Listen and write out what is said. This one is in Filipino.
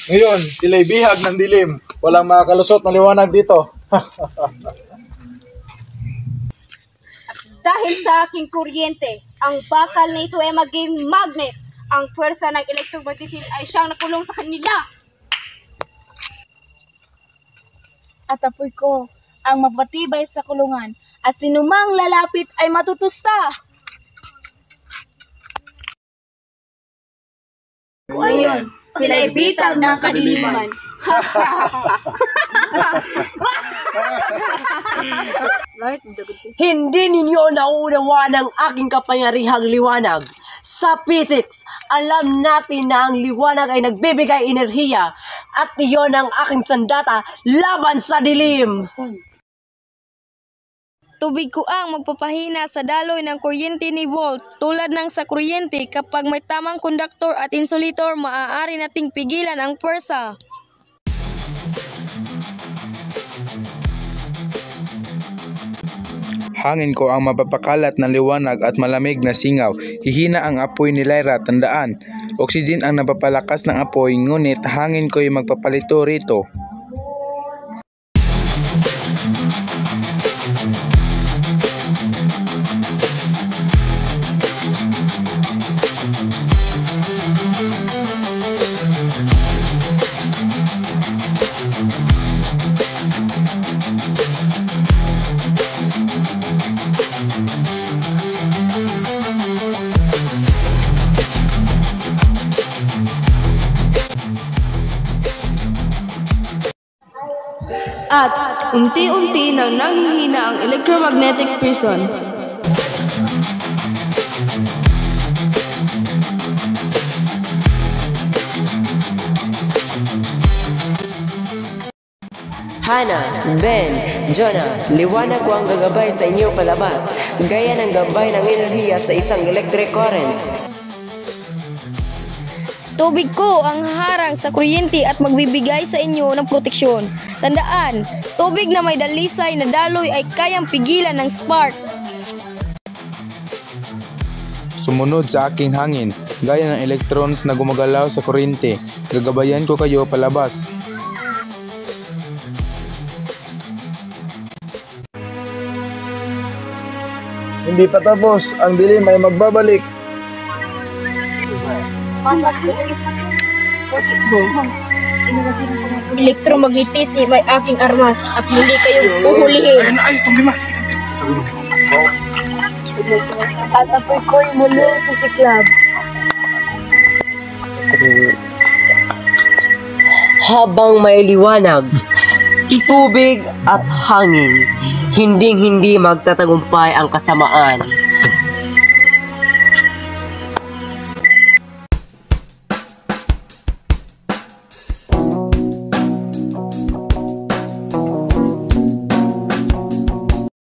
Ngayon, sila'y bihag ng dilim. Walang makakalusot na liwanag dito. Dahil sa aking kuryente, ang bakal na ito ay maging magnet. Ang puwersa ng electromagnetism ay siyang nakulong sa kanila. At apoy ko ang mapatibay sa kulungan at sinumang lalapit ay matutusta. Ngayon, sila'y bitag ng kadiliman. Hindi ninyo nauunawa ng aking kapangyarihang liwanag. Sa physics, alam natin na ang liwanag ay nagbibigay enerhiya at iyon ang aking sandata laban sa dilim. Tubig ko ang magpapahina sa daloy ng kuryente ni Volt. Tulad ng sa kuryente, kapag may tamang konduktor at insulator, maaari nating pigilan ang puwersa. Hangin ko ang mapapakalat ng liwanag at malamig na singaw. Hihina ang apoy ni Lyra, tandaan. Oxygen ang napapalakas ng apoy, ngunit hangin ko'y magpapalito rito. At unti-unti nang nanghihina ang electromagnetic prison. Hannah, Ben, Jonah, liwanag ko ang gagabay sa inyo palabas, gaya ng gabay ng enerhiya sa isang electric current. Tubig ko ang harang sa kuryente at magbibigay sa inyo ng proteksyon. Tandaan, tubig na may dalisay na daloy ay kayang pigilan ng spark. Sumunod sa aking hangin, gaya ng electrons na gumagalaw sa kuryente. Gagabayan ko kayo palabas. Hindi pa tapos, ang dilim ay magbabalik. Electromagnetism ay aking armas at muli kayong uhulihin. At apoy ko'y muling sisiklab. Habang may liwanag, tubig at hangin, hinding-hindi magtatagumpay ang kasamaan.